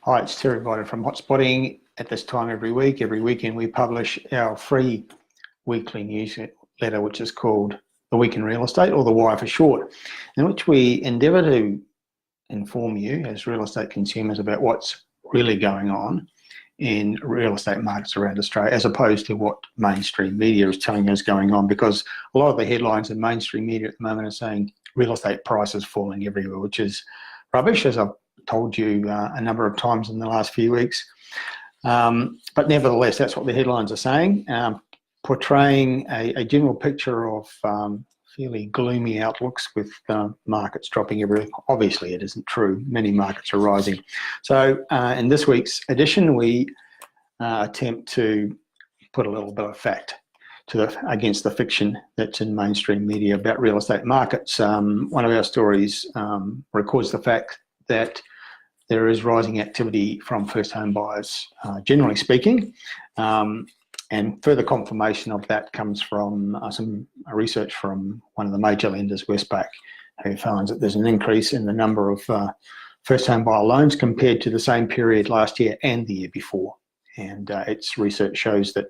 Hi, it's Terry Ryder from Hotspotting. At this time every weekend we publish our free weekly newsletter, which is called The Week in Real Estate, or The Why for short, in which we endeavour to inform you as real estate consumers about what's really going on in real estate markets around Australia, as opposed to what mainstream media is telling us going on, because a lot of the headlines in mainstream media at the moment are saying real estate prices falling everywhere, which is rubbish, as I've told you a number of times in the last few weeks. But nevertheless, that's what the headlines are saying, portraying a general picture of fairly gloomy outlooks with markets dropping everywhere. Obviously, it isn't true. Many markets are rising. So in this week's edition, we attempt to put a little bit of fact against the fiction that's in mainstream media about real estate markets. One of our stories records the fact that there is rising activity from first home buyers, generally speaking, and further confirmation of that comes from some research from one of the major lenders, Westpac, who finds that there's an increase in the number of first home buyer loans compared to the same period last year and the year before. And its research shows that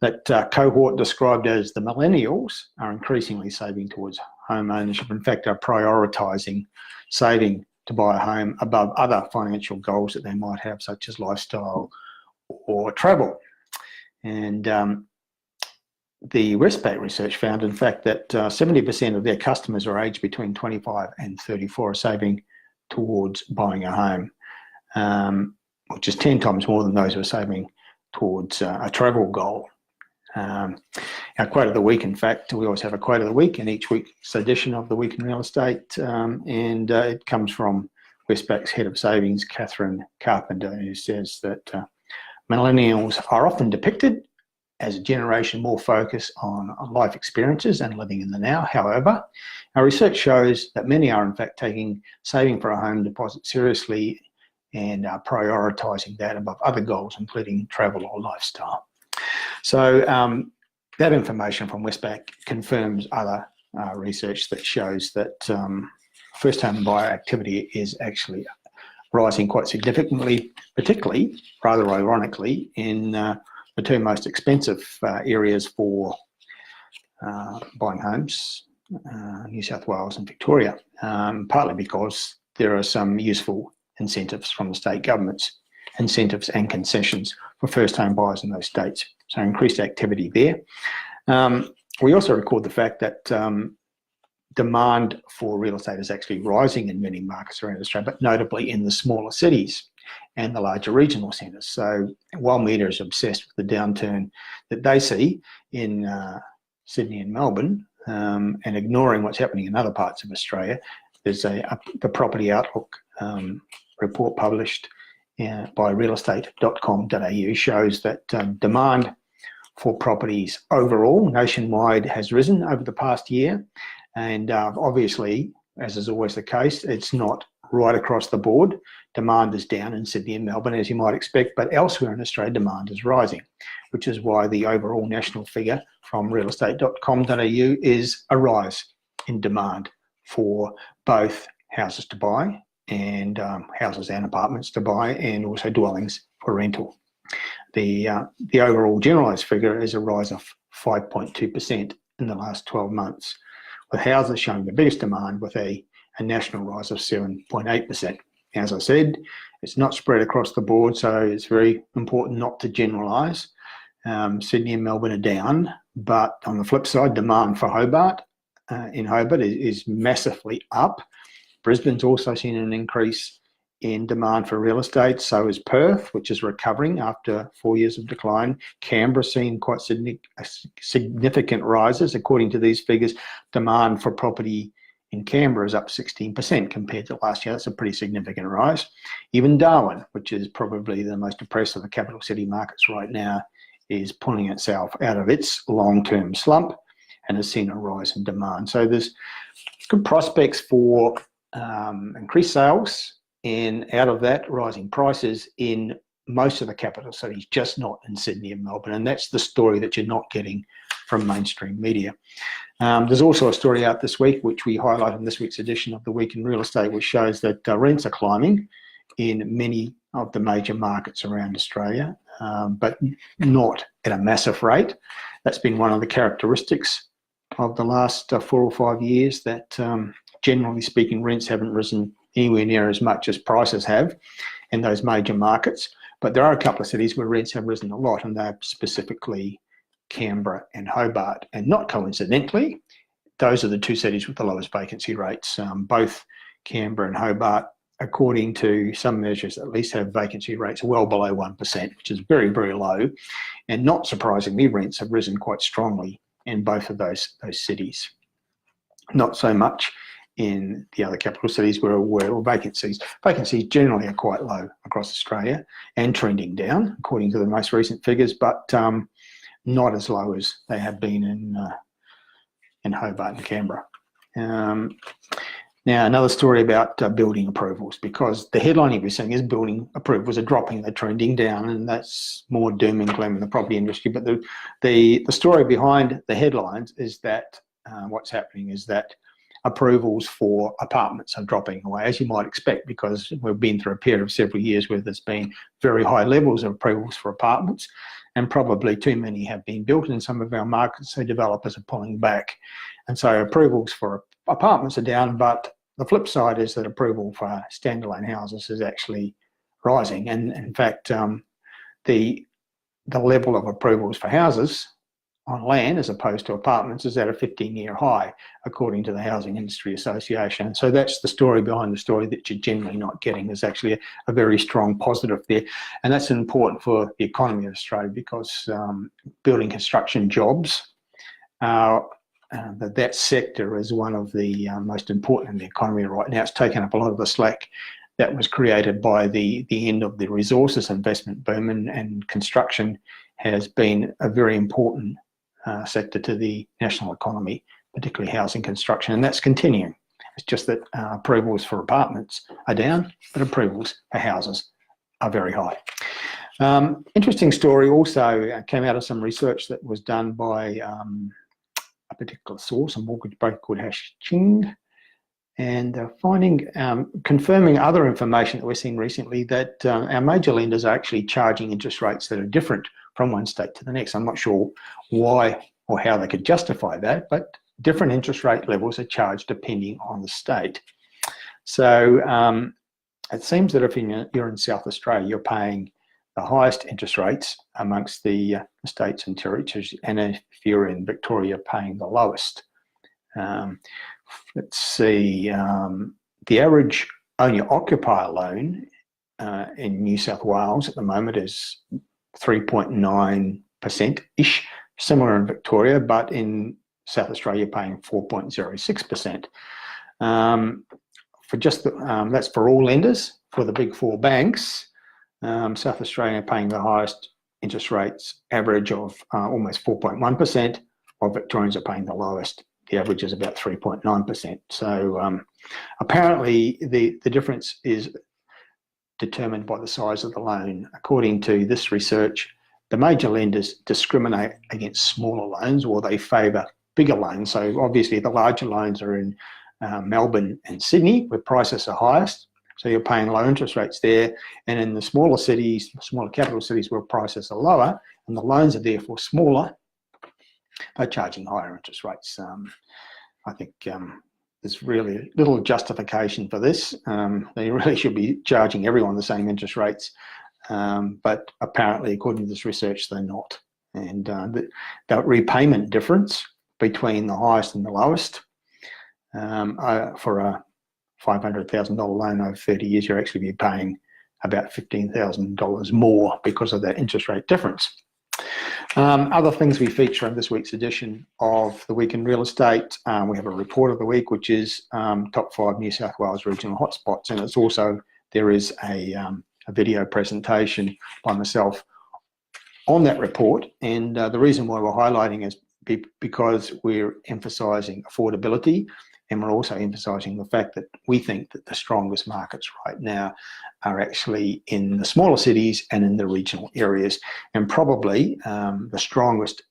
that cohort described as the millennials are increasingly saving towards home ownership. In fact, are prioritising saving to buy a home above other financial goals that they might have, such as lifestyle or travel. And the Westpac research found, in fact, that 70% of their customers are aged between 25 and 34 are saving towards buying a home, which is 10 times more than those who are saving towards a travel goal. Our quote of the week, in fact, we always have a quote of the week in each week's edition of The Week in Real Estate, and it comes from Westpac's head of savings, Catherine Carpenter, who says that millennials are often depicted as a generation more focused on life experiences and living in the now. However, our research shows that many are in fact taking saving for a home deposit seriously and are prioritising that above other goals, including travel or lifestyle. So that information from Westpac confirms other research that shows that first home buyer activity is actually rising quite significantly, particularly, rather ironically, in the two most expensive areas for buying homes, New South Wales and Victoria, partly because there are some useful incentives from the state governments, incentives and concessions for first home buyers in those states. So increased activity there. We also record the fact that demand for real estate is actually rising in many markets around Australia, but notably in the smaller cities and the larger regional centres. So while media is obsessed with the downturn that they see in Sydney and Melbourne, and ignoring what's happening in other parts of Australia, there's the Property Outlook report published by realestate.com.au shows that demand for properties overall nationwide has risen over the past year, and obviously, as is always the case, it's not right across the board. Demand is down in Sydney and Melbourne, as you might expect, but elsewhere in Australia demand is rising, which is why the overall national figure from realestate.com.au is a rise in demand for both houses to buy and houses and apartments to buy, and also dwellings for rental. The overall generalised figure is a rise of 5.2% in the last 12 months, with houses showing the biggest demand with a national rise of 7.8%. As I said, it's not spread across the board, so it's very important not to generalise. Sydney and Melbourne are down, but on the flip side, demand for Hobart is massively up. Brisbane's also seen an increase in demand for real estate, so is Perth, which is recovering after 4 years of decline. Canberra's seen quite significant rises. According to these figures, demand for property in Canberra is up 16% compared to last year. That's a pretty significant rise. Even Darwin, which is probably the most depressed of the capital city markets right now, is pulling itself out of its long-term slump and has seen a rise in demand. So there's good prospects for increased sales, and out of that, rising prices in most of the capital cities, just not in Sydney and Melbourne. And that's the story that you're not getting from mainstream media. There's also a story out this week, which we highlight in this week's edition of The Week in Real Estate, which shows that rents are climbing in many of the major markets around Australia, but not at a massive rate. That's been one of the characteristics of the last 4 or 5 years, that generally speaking, rents haven't risen anywhere near as much as prices have in those major markets. But there are a couple of cities where rents have risen a lot, and they're specifically Canberra and Hobart. And not coincidentally, those are the two cities with the lowest vacancy rates. Both Canberra and Hobart, according to some measures, at least have vacancy rates well below 1%, which is very, very low. And not surprisingly, rents have risen quite strongly in both of those cities. Not so much in the other capital cities where vacancies generally are quite low across Australia and trending down, according to the most recent figures, but not as low as they have been in Hobart and Canberra. Now, another story about building approvals, because the headline we're seeing is building approvals are dropping, they're trending down, and that's more doom and gloom in the property industry. But the story behind the headlines is that what's happening is that approvals for apartments are dropping away, as you might expect, because we've been through a period of several years where there's been very high levels of approvals for apartments, and probably too many have been built in some of our markets, so developers are pulling back. And so approvals for apartments are down, but the flip side is that approval for standalone houses is actually rising. And in fact, the level of approvals for houses on land as opposed to apartments is at a 15-year high, according to the Housing Industry Association. So that's the story behind the story that you're generally not getting. There's actually a very strong positive there. And that's important for the economy of Australia, because building construction jobs are that sector is one of the most important in the economy right now. It's taken up a lot of the slack that was created by the end of the resources investment boom, and construction has been a very important sector to the national economy, particularly housing construction, and that's continuing. It's just that approvals for apartments are down, but approvals for houses are very high. Interesting story also came out of some research that was done by a particular source, a mortgage broker called Ching, and confirming other information that we're seeing recently, that our major lenders are actually charging interest rates that are different from one state to the next. I'm not sure why or how they could justify that, but different interest rate levels are charged depending on the state. So it seems that if you're in South Australia, you're paying the highest interest rates amongst the states and territories, and if you're in Victoria, you're paying the lowest. Let's see, the average owner-occupier loan in New South Wales at the moment is 3.9%-ish, similar in Victoria, but in South Australia, paying 4.06%. For just that's for all lenders. For the big four banks, South Australia paying the highest interest rates, average of almost 4.1%, while Victorians are paying the lowest. The average is about 3.9%. So apparently the difference is determined by the size of the loan. According to this research, the major lenders discriminate against smaller loans, or they favour bigger loans. So obviously the larger loans are in Melbourne and Sydney, where prices are highest. So you're paying low interest rates there. And in the smaller cities, smaller capital cities where prices are lower and the loans are therefore smaller, they're charging higher interest rates. I think there's really little justification for this. They really should be charging everyone the same interest rates. But apparently, according to this research, they're not. And the repayment difference between the highest and the lowest for a $500,000 loan over 30 years, you're actually be paying about $15,000 more because of that interest rate difference. Other things we feature in this week's edition of The Week in Real Estate, we have a report of the week, which is top 5 New South Wales regional hotspots, and it's also, there is a video presentation by myself on that report. And the reason why we're highlighting is because we're emphasising affordability, and we're also emphasising the fact that we think that the strongest markets right now are actually in the smaller cities and in the regional areas. And probably the strongest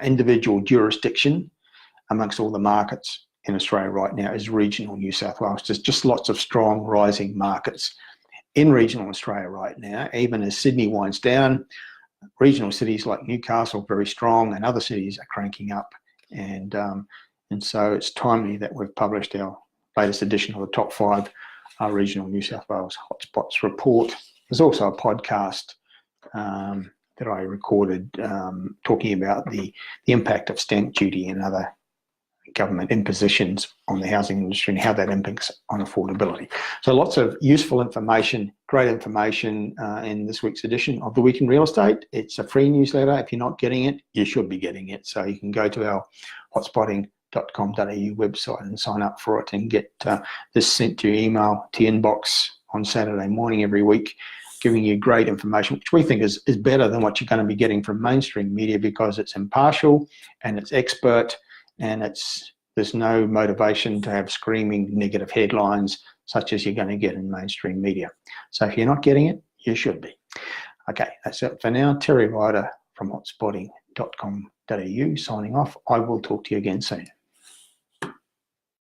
individual jurisdiction amongst all the markets in Australia right now is regional New South Wales. There's just lots of strong rising markets in regional Australia right now, even as Sydney winds down. Regional cities like Newcastle very strong, and other cities are cranking up, and so it's timely that we've published our latest edition of the top 5 regional New South Wales hotspots report. There's also a podcast that I recorded talking about the impact of stamp duty and other government impositions on the housing industry and how that impacts on affordability. So lots of useful information, great information in this week's edition of The Week in Real Estate. It's a free newsletter. If you're not getting it, you should be getting it. So you can go to our hotspotting.com.au website and sign up for it and get this sent to your email, to your inbox on Saturday morning every week, giving you great information, which we think is better than what you're going to be getting from mainstream media, because it's impartial and it's expert, and there's no motivation to have screaming negative headlines such as you're going to get in mainstream media. So if you're not getting it, you should be. Okay, that's it for now. Terry Ryder from hotspotting.com.au signing off. I will talk to you again soon.